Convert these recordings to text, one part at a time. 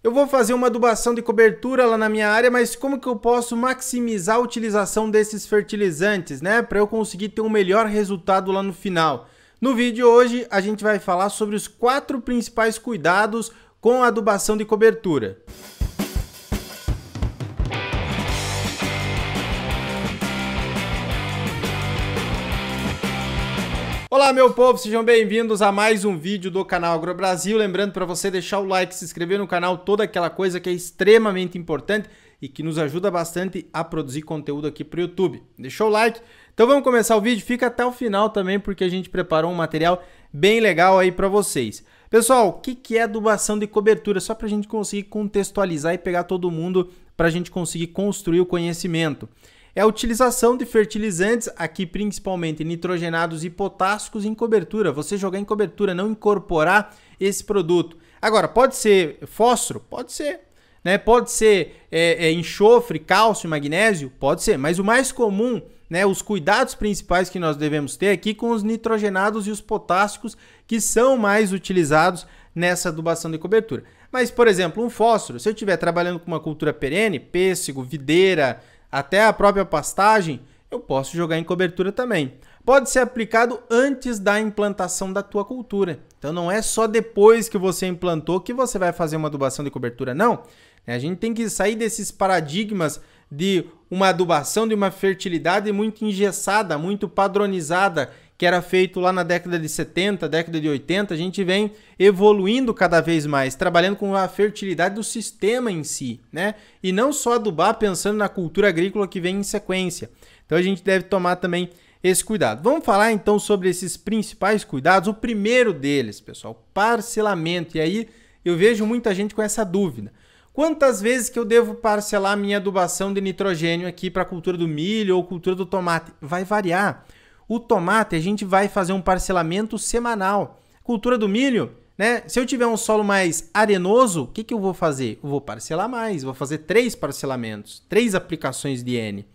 Eu vou fazer uma adubação de cobertura lá na minha área, mas como que eu posso maximizar a utilização desses fertilizantes, né? Para eu conseguir ter um melhor resultado lá no final. No vídeo de hoje, a gente vai falar sobre os 4 principais cuidados com a adubação de cobertura. Olá meu povo, sejam bem-vindos a mais um vídeo do canal AgroBrasil. Lembrando para você deixar o like, se inscrever no canal, toda aquela coisa que é extremamente importante e que nos ajuda bastante a produzir conteúdo aqui para o YouTube. Deixou o like? Então vamos começar o vídeo, fica até o final também porque a gente preparou um material bem legal aí para vocês. Pessoal, o que é adubação de cobertura? Só para a gente conseguir contextualizar e pegar todo mundo para a gente conseguir construir o conhecimento. É a utilização de fertilizantes, aqui principalmente nitrogenados e potássicos em cobertura. Você jogar em cobertura, não incorporar esse produto. Agora, pode ser fósforo? Pode ser. Né? Pode ser enxofre, cálcio, magnésio? Pode ser. Mas o mais comum, né, os cuidados principais que nós devemos ter aqui com os nitrogenados e os potássicos que são mais utilizados nessa adubação de cobertura. Mas, por exemplo, um fósforo, se eu estiver trabalhando com uma cultura perene, pêssego, videira, até a própria pastagem, eu posso jogar em cobertura também. Pode ser aplicado antes da implantação da tua cultura. Então não é só depois que você implantou que você vai fazer uma adubação de cobertura, não. A gente tem que sair desses paradigmas de uma adubação de uma fertilidade muito engessada, muito padronizada, que era feito lá na década de 70, década de 80, a gente vem evoluindo cada vez mais, trabalhando com a fertilidade do sistema em si, né? E não só adubar pensando na cultura agrícola que vem em sequência. Então a gente deve tomar também esse cuidado. Vamos falar então sobre esses principais cuidados. O primeiro deles, pessoal, parcelamento. E aí eu vejo muita gente com essa dúvida. Quantas vezes que eu devo parcelar a minha adubação de nitrogênio aqui para a cultura do milho ou cultura do tomate? Vai variar. O tomate a gente vai fazer um parcelamento semanal. Cultura do milho, né? Se eu tiver um solo mais arenoso, o que eu vou fazer? Eu vou parcelar mais, vou fazer 3 parcelamentos, 3 aplicações de N.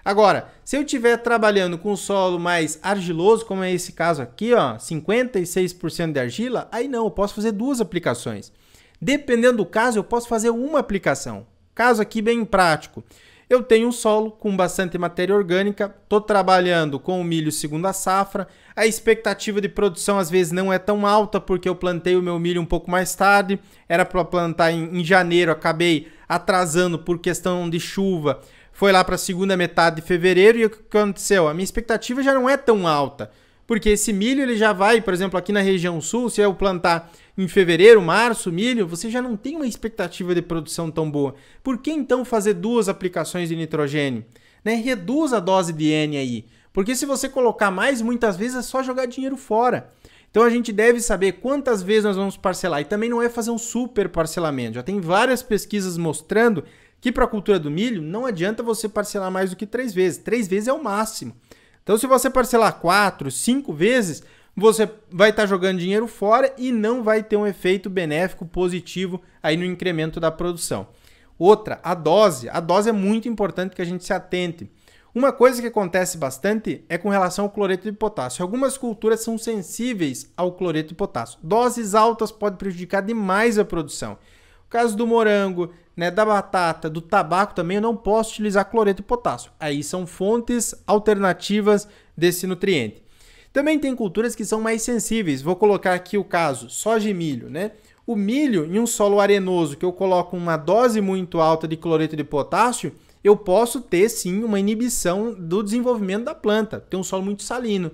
Agora, se eu estiver trabalhando com um solo mais argiloso, como é esse caso aqui, ó, 56% de argila, aí não, eu posso fazer 2 aplicações. Dependendo do caso, eu posso fazer uma aplicação. Caso aqui bem prático. Eu tenho um solo com bastante matéria orgânica, estou trabalhando com o milho segunda safra, a expectativa de produção às vezes não é tão alta porque eu plantei o meu milho um pouco mais tarde, era para plantar em janeiro, acabei atrasando por questão de chuva, foi lá para a segunda metade de fevereiro e o que aconteceu? A minha expectativa já não é tão alta, porque esse milho ele já vai, por exemplo, aqui na região sul, se eu plantar em fevereiro, março, milho, você já não tem uma expectativa de produção tão boa. Por que então fazer 2 aplicações de nitrogênio? Né? Reduz a dose de N aí, porque se você colocar mais, muitas vezes é só jogar dinheiro fora. Então a gente deve saber quantas vezes nós vamos parcelar e também não é fazer um super parcelamento. Já tem várias pesquisas mostrando que para a cultura do milho não adianta você parcelar mais do que 3 vezes. 3 vezes é o máximo. Então se você parcelar 4, 5 vezes, você vai estar jogando dinheiro fora e não vai ter um efeito benéfico positivo aí no incremento da produção. Outra, a dose. A dose é muito importante que a gente se atente. Uma coisa que acontece bastante é com relação ao cloreto de potássio. Algumas culturas são sensíveis ao cloreto de potássio. Doses altas podem prejudicar demais a produção. No caso do morango, né, da batata, do tabaco também eu não posso utilizar cloreto de potássio. Aí são fontes alternativas desse nutriente. Também tem culturas que são mais sensíveis. Vou colocar aqui o caso soja e milho, né? O milho em um solo arenoso que eu coloco uma dose muito alta de cloreto de potássio, eu posso ter sim uma inibição do desenvolvimento da planta, ter um solo muito salino.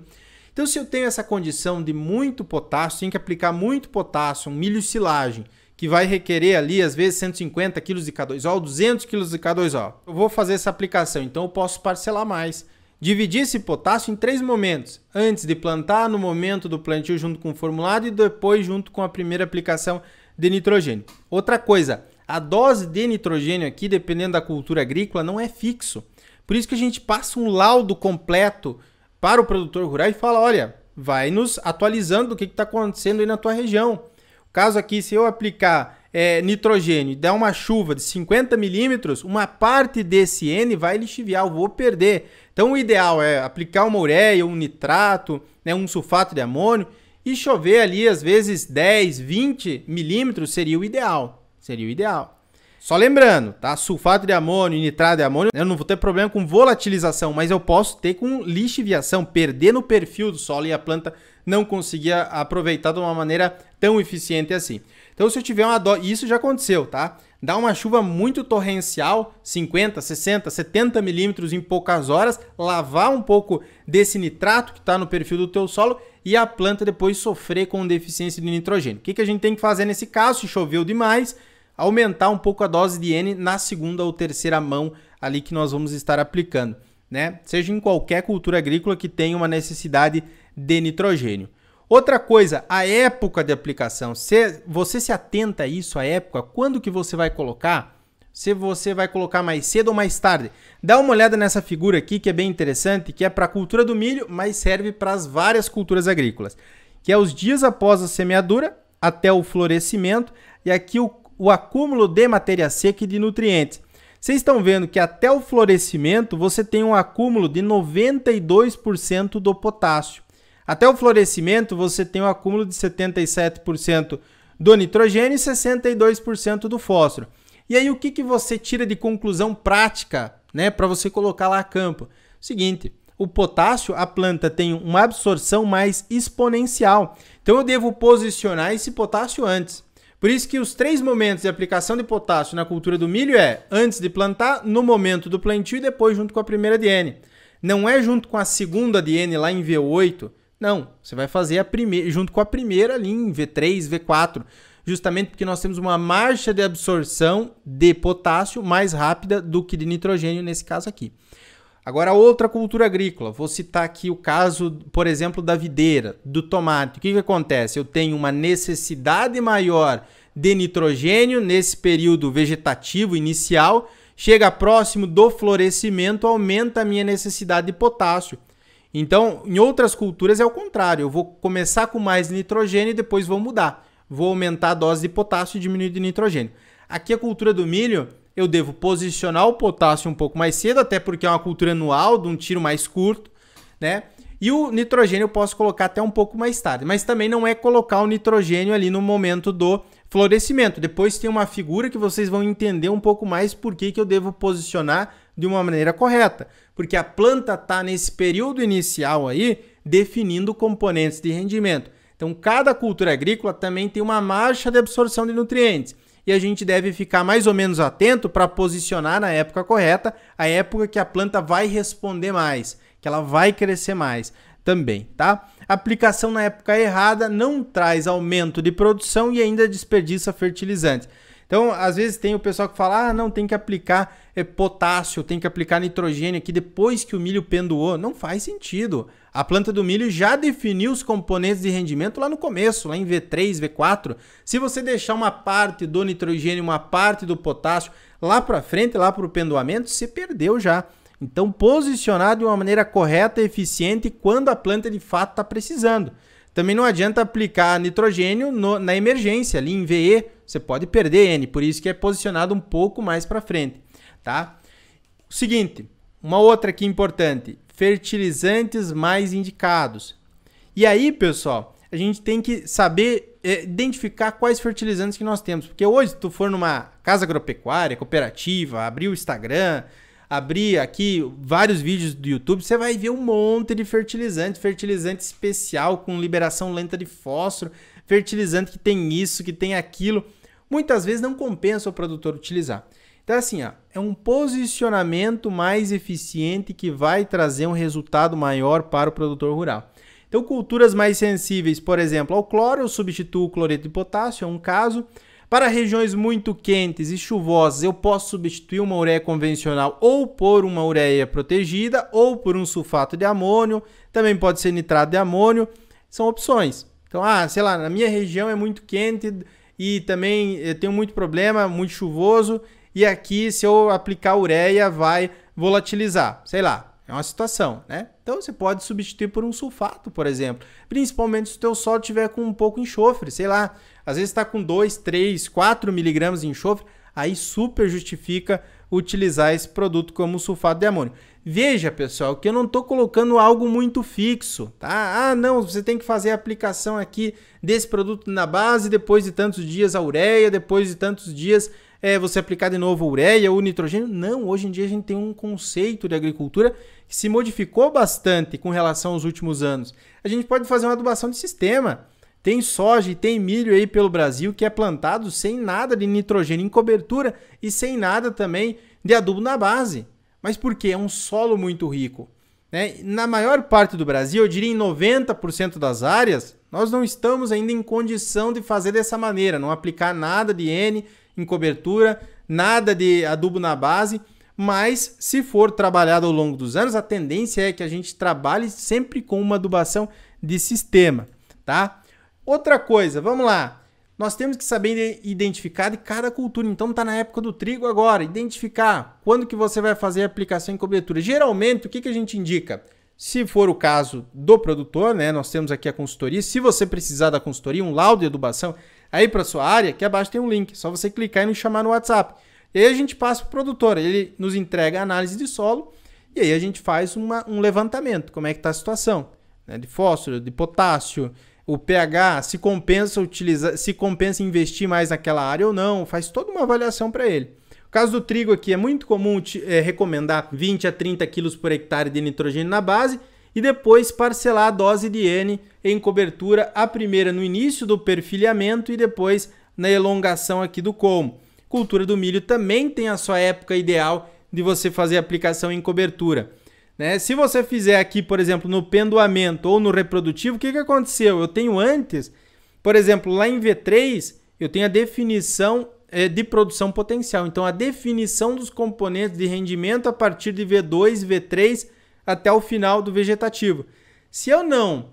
Então se eu tenho essa condição de muito potássio, tenho que aplicar muito potássio, um milho silagem, que vai requerer ali às vezes 150 kg de K2O, 200 kg de K2O. Eu vou fazer essa aplicação, então eu posso parcelar mais. Dividir esse potássio em 3 momentos, antes de plantar, no momento do plantio junto com o formulado e depois junto com a primeira aplicação de nitrogênio. Outra coisa, a dose de nitrogênio aqui, dependendo da cultura agrícola, não é fixo. Por isso que a gente passa um laudo completo para o produtor rural e fala, olha, vai nos atualizando do que está acontecendo aí na tua região. O caso aqui, se eu aplicar nitrogênio e der uma chuva de 50 milímetros, uma parte desse N vai lixiviar, eu vou perder. Então o ideal é aplicar uma ureia, um nitrato, né, um sulfato de amônio e chover ali às vezes 10, 20 milímetros seria o ideal. seria o ideal. Só lembrando, tá? Sulfato de amônio e nitrato de amônio, eu não vou ter problema com volatilização, mas eu posso ter com lixiviação, perder no perfil do solo e a planta não conseguir aproveitar de uma maneira tão eficiente assim. Então, se eu tiver uma dose, isso já aconteceu, tá? Dá uma chuva muito torrencial, 50, 60, 70 milímetros em poucas horas, lavar um pouco desse nitrato que está no perfil do teu solo e a planta depois sofrer com deficiência de nitrogênio. O que a gente tem que fazer nesse caso? Se choveu demais, aumentar um pouco a dose de N na segunda ou terceira mão ali que nós vamos estar aplicando, né? Seja em qualquer cultura agrícola que tenha uma necessidade de nitrogênio. Outra coisa, a época de aplicação. Se você se atenta a isso, a época, quando que você vai colocar? Se você vai colocar mais cedo ou mais tarde. Dá uma olhada nessa figura aqui que é bem interessante, que é para a cultura do milho, mas serve para as várias culturas agrícolas. Que é os dias após a semeadura até o florescimento e aqui o acúmulo de matéria seca e de nutrientes. Vocês estão vendo que até o florescimento você tem um acúmulo de 92% do potássio. Até o florescimento você tem um acúmulo de 77% do nitrogênio e 62% do fósforo. E aí o que você tira de conclusão prática, né, para você colocar lá a campo? Seguinte, o potássio, a planta tem uma absorção mais exponencial. Então eu devo posicionar esse potássio antes. Por isso que os 3 momentos de aplicação de potássio na cultura do milho é antes de plantar, no momento do plantio e depois junto com a primeira DN. Não é junto com a segunda DN lá em V8, não. Você vai fazer a primeira, junto com a primeira ali em V3, V4, justamente porque nós temos uma marcha de absorção de potássio mais rápida do que de nitrogênio nesse caso aqui. Agora, outra cultura agrícola, vou citar aqui o caso, por exemplo, da videira, do tomate. O que acontece? Eu tenho uma necessidade maior de nitrogênio nesse período vegetativo inicial, chega próximo do florescimento, aumenta a minha necessidade de potássio. Então, em outras culturas é o contrário, eu vou começar com mais nitrogênio e depois vou mudar. Vou aumentar a dose de potássio e diminuir de nitrogênio. Aqui a cultura do milho, eu devo posicionar o potássio um pouco mais cedo, até porque é uma cultura anual, de um tiro mais curto, né? E o nitrogênio eu posso colocar até um pouco mais tarde, mas também não é colocar o nitrogênio ali no momento do florescimento. Depois tem uma figura que vocês vão entender um pouco mais por que eu devo posicionar de uma maneira correta. Porque a planta está nesse período inicial aí definindo componentes de rendimento. Então, cada cultura agrícola também tem uma marcha de absorção de nutrientes. E a gente deve ficar mais ou menos atento para posicionar na época correta, a época que a planta vai responder mais, que ela vai crescer mais também, tá? Aplicação na época errada não traz aumento de produção e ainda desperdiça fertilizantes. Então, às vezes tem o pessoal que fala, não, tem que aplicar potássio, tem que aplicar nitrogênio aqui depois que o milho pendoou. Não faz sentido. A planta do milho já definiu os componentes de rendimento lá no começo, lá em V3, V4. Se você deixar uma parte do nitrogênio, uma parte do potássio lá para frente, lá para o pendoamento, você perdeu já. Então, posicionar de uma maneira correta e eficiente quando a planta de fato está precisando. Também não adianta aplicar nitrogênio na emergência, ali em VE, você pode perder N, por isso que é posicionado um pouco mais para frente, tá? O seguinte, uma outra aqui importante, fertilizantes mais indicados. E aí, pessoal, a gente tem que saber identificar quais fertilizantes que nós temos, porque hoje, se tu for numa casa agropecuária, cooperativa, abrir o Instagram, abrir aqui vários vídeos do YouTube, você vai ver um monte de fertilizante especial com liberação lenta de fósforo, fertilizante que tem isso, que tem aquilo. Muitas vezes não compensa o produtor utilizar. Então assim, é um posicionamento mais eficiente que vai trazer um resultado maior para o produtor rural. Então culturas mais sensíveis, por exemplo, ao cloro, eu substituo o cloreto de potássio, é um caso. Para regiões muito quentes e chuvosas, eu posso substituir uma ureia convencional ou por uma ureia protegida ou por um sulfato de amônio, também pode ser nitrato de amônio, são opções. Então, sei lá, na minha região é muito quente e também eu tenho muito problema, muito chuvoso, e aqui se eu aplicar ureia vai volatilizar, sei lá. É uma situação, né? Então você pode substituir por um sulfato, por exemplo. Principalmente se o teu solo tiver com um pouco de enxofre, sei lá. Às vezes está com 2, 3, 4 miligramas de enxofre. aí super justifica utilizar esse produto como sulfato de amônio. Veja, pessoal, que eu não estou colocando algo muito fixo, tá? Ah, não, você tem que fazer a aplicação aqui desse produto na base, depois de tantos dias a ureia, depois de tantos dias você aplicar de novo a ureia ou nitrogênio. Não, hoje em dia a gente tem um conceito de agricultura que se modificou bastante com relação aos últimos anos. A gente pode fazer uma adubação de sistema. Tem soja e tem milho aí pelo Brasil que é plantado sem nada de nitrogênio em cobertura e sem nada também de adubo na base. Mas por quê? É um solo muito rico, né? Na maior parte do Brasil, eu diria em 90% das áreas, nós não estamos ainda em condição de fazer dessa maneira, não aplicar nada de N em cobertura, nada de adubo na base, mas se for trabalhado ao longo dos anos, a tendência é que a gente trabalhe sempre com uma adubação de sistema, tá? Outra coisa, vamos lá. Nós temos que saber identificar de cada cultura. Então está na época do trigo agora. Identificar quando que você vai fazer a aplicação em cobertura. Geralmente, o que a gente indica? Se for o caso do produtor, né? Nós temos aqui a consultoria. Se você precisar da consultoria, um laudo de adubação, aí para sua área, aqui abaixo tem um link. É só você clicar e nos chamar no WhatsApp. E aí a gente passa para o produtor. Ele nos entrega a análise de solo e aí a gente faz um levantamento. Como é que está a situação, né? De fósforo, de potássio, o pH, se compensa investir mais naquela área ou não, faz toda uma avaliação para ele. No caso do trigo aqui, é muito comum recomendar 20 a 30 kg por hectare de nitrogênio na base e depois parcelar a dose de N em cobertura, a primeira no início do perfilhamento e depois na elongação aqui do colmo. Cultura do milho também tem a sua época ideal de você fazer a aplicação em cobertura, né? Se você fizer aqui, por exemplo, no pendoamento ou no reprodutivo, o que aconteceu? Eu tenho antes, por exemplo, lá em V3, eu tenho a definição de produção potencial. Então, a definição dos componentes de rendimento a partir de V2, V3 até o final do vegetativo. Se eu não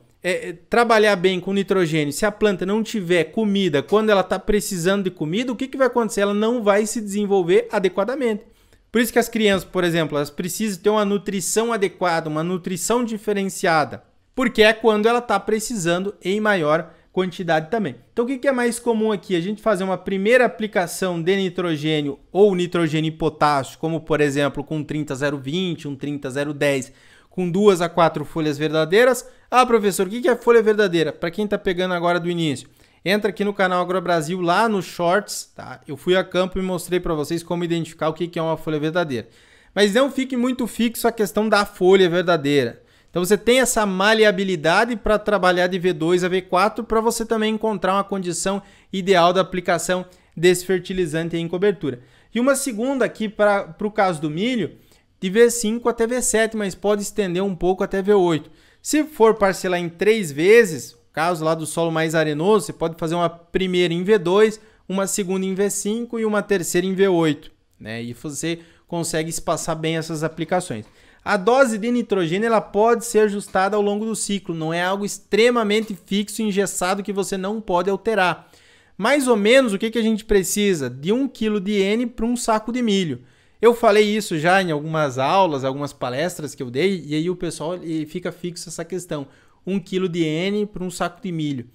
trabalhar bem com nitrogênio, se a planta não tiver comida quando ela está precisando de comida, o que vai acontecer? Ela não vai se desenvolver adequadamente. Por isso que as crianças, por exemplo, elas precisam ter uma nutrição adequada, uma nutrição diferenciada, porque é quando ela está precisando em maior quantidade também. Então, o que é mais comum aqui? A gente fazer uma primeira aplicação de nitrogênio ou nitrogênio e potássio, como por exemplo com 30-020, um 30-010, com 2 a 4 folhas verdadeiras. Ah, professor, o que é folha verdadeira? Para quem está pegando agora do início. Entra aqui no canal AgroBrasil, lá nos shorts, tá? Eu fui a campo e mostrei para vocês como identificar o que é uma folha verdadeira. Mas não fique muito fixo a questão da folha verdadeira. Então você tem essa maleabilidade para trabalhar de V2 a V4 para você também encontrar uma condição ideal da aplicação desse fertilizante em cobertura. E uma segunda aqui para o caso do milho, de V5 até V7, mas pode estender um pouco até V8. Se for parcelar em 3 vezes... caso lá do solo mais arenoso, você pode fazer uma primeira em V2, uma segunda em V5 e uma terceira em V8, né? E você consegue espaçar bem essas aplicações. A dose de nitrogênio ela pode ser ajustada ao longo do ciclo, não é algo extremamente fixo e engessado que você não pode alterar. Mais ou menos o que a gente precisa? De 1 kg de N para um saco de milho. Eu falei isso já em algumas aulas, algumas palestras que eu dei, e aí o pessoal fica fixo essa questão. 1 kg de N para um saco de milho,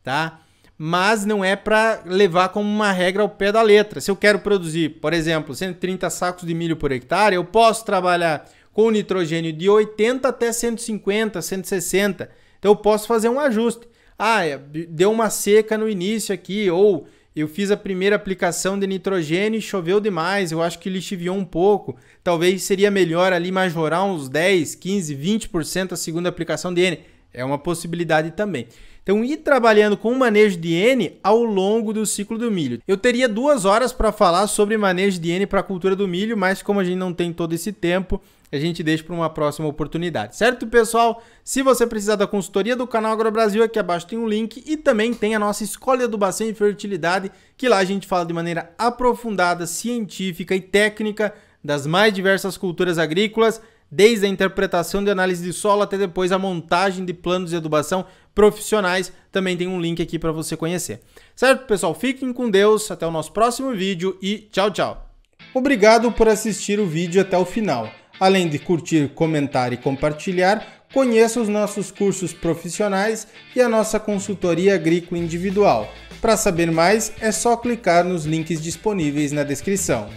tá? Mas não é para levar como uma regra ao pé da letra. Se eu quero produzir, por exemplo, 130 sacos de milho por hectare, eu posso trabalhar com nitrogênio de 80 até 150, 160. Então eu posso fazer um ajuste. Ah, deu uma seca no início aqui, ou eu fiz a primeira aplicação de nitrogênio e choveu demais, eu acho que lixiviou um pouco. Talvez seria melhor ali majorar uns 10, 15, 20% a segunda aplicação de N. É uma possibilidade também. Então, ir trabalhando com o manejo de N ao longo do ciclo do milho. Eu teria 2 horas para falar sobre manejo de N para a cultura do milho, mas como a gente não tem todo esse tempo, a gente deixa para uma próxima oportunidade. Certo, pessoal? Se você precisar da consultoria do canal AgroBrasil, aqui abaixo tem um link e também tem a nossa escola de adubação e fertilidade, que lá a gente fala de maneira aprofundada, científica e técnica das mais diversas culturas agrícolas, desde a interpretação de análise de solo até depois a montagem de planos de adubação profissionais. Também tem um link aqui para você conhecer. Certo, pessoal? Fiquem com Deus, até o nosso próximo vídeo e tchau, tchau. Obrigado por assistir o vídeo até o final. Além de curtir, comentar e compartilhar, Conheça os nossos cursos profissionais e a nossa consultoria agrícola individual. Para saber mais, é só clicar nos links disponíveis na descrição.